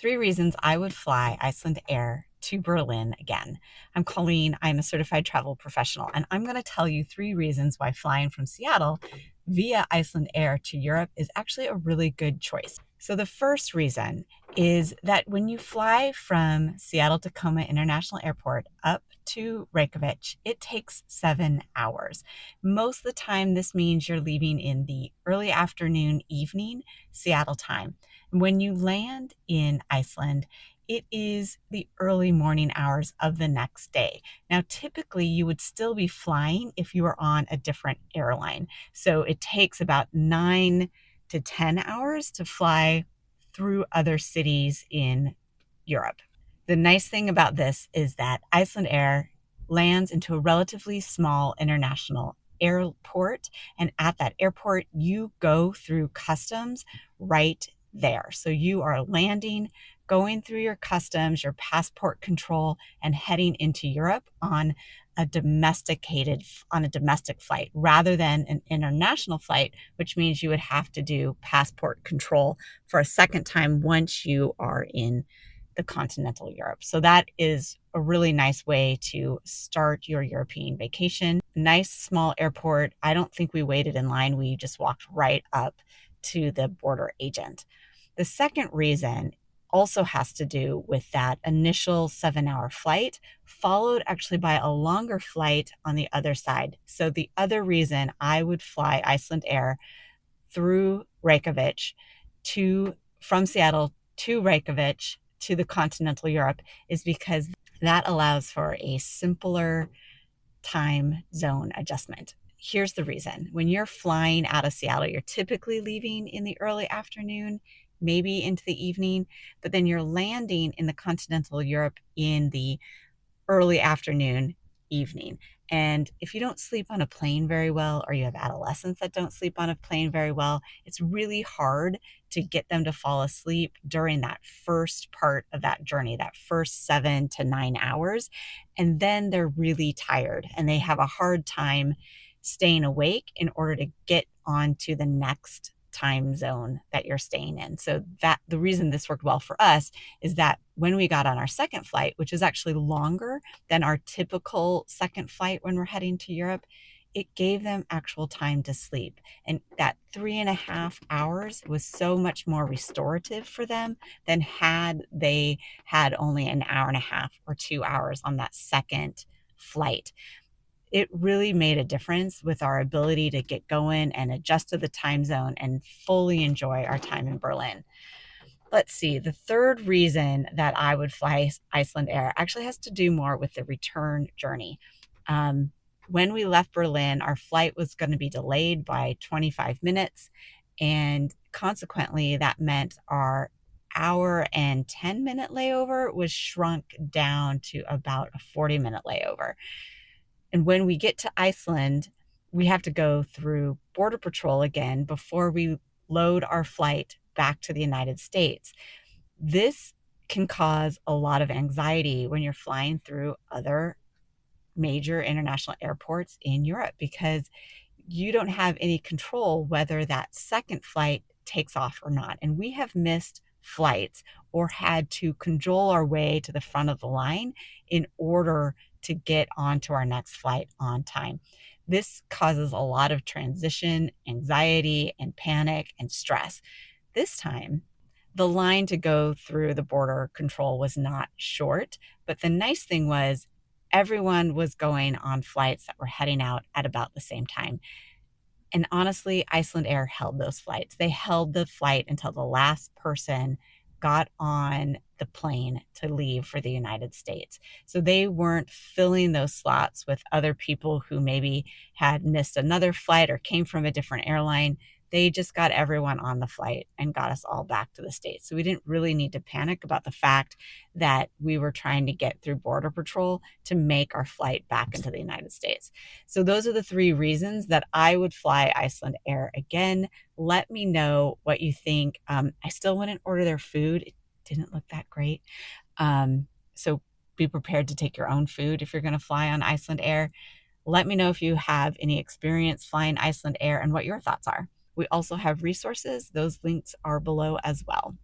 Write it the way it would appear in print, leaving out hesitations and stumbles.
Three reasons I would fly Iceland Air to Berlin again. I'm Colleen. I'm a certified travel professional, and I'm going to tell you three reasons why flying from Seattle via Iceland Air to Europe is actually a really good choice. So, the first reason is that when you fly from Seattle Tacoma International Airport up to Reykjavik, it takes 7 hours. Most of the time, this means you're leaving in the early afternoon, evening Seattle time. When you land in Iceland, it is the early morning hours of the next day. Now, typically, you would still be flying if you were on a different airline. So it takes about 9 to 10 hours to fly through other cities in Europe. The nice thing about this is that Iceland Air lands into a relatively small international airport, and at that airport, you go through customs right there. So you are landing, going through your customs, your passport control, and heading into Europe on a domestic flight rather than an international flight, which means you would have to do passport control for a second time once you are in the continental Europe. So that is a really nice way to start your European vacation. Nice small airport. I don't think we waited in line. We just walked right up to the border agent. The second reason also has to do with that initial 7 hour flight, followed actually by a longer flight on the other side. So the other reason I would fly Iceland Air through Reykjavik from Seattle to Reykjavik to the continental Europe is because that allows for a simpler time zone adjustment. Here's the reason. When you're flying out of Seattle, you're typically leaving in the early afternoon, maybe into the evening, but then you're landing in the continental Europe in the early afternoon, evening. And if you don't sleep on a plane very well, or you have adolescents that don't sleep on a plane very well, it's really hard to get them to fall asleep during that first part of that journey, that first 7 to 9 hours. And then they're really tired and they have a hard time staying awake in order to get onto the next time zone that you're staying in. So that the reason this worked well for us is that when we got on our second flight, which is actually longer than our typical second flight when we're heading to Europe, it gave them actual time to sleep. And that 3.5 hours was so much more restorative for them than had they had only an hour and a half or 2 hours on that second flight. It really made a difference with our ability to get going and adjust to the time zone and fully enjoy our time in Berlin. Let's see, the third reason that I would fly Iceland Air actually has to do more with the return journey. When we left Berlin, our flight was going to be delayed by 25 minutes, and consequently, that meant our hour and 10-minute layover was shrunk down to about a 40-minute layover. And when we get to Iceland, we have to go through Border Patrol again before we load our flight back to the United States. This can cause a lot of anxiety when you're flying through other major international airports in Europe because you don't have any control whether that second flight takes off or not. And we have missed flights or had to cajole our way to the front of the line in order to get onto our next flight on time. This causes a lot of transition, anxiety, and panic and stress. This time, the line to go through the border control was not short, but the nice thing was everyone was going on flights that were heading out at about the same time. And honestly, Iceland Air held those flights. They held the flight until the last person got on the plane to leave for the United States. So they weren't filling those slots with other people who maybe had missed another flight or came from a different airline. They just got everyone on the flight and got us all back to the States. So we didn't really need to panic about the fact that we were trying to get through Border Patrol to make our flight back into the United States. So those are the three reasons that I would fly Iceland Air again. Let me know what you think. I still wouldn't order their food. It didn't look that great. So be prepared to take your own food if you're going to fly on Iceland Air. Let me know if you have any experience flying Iceland Air and what your thoughts are. We also have resources. Those links are below as well.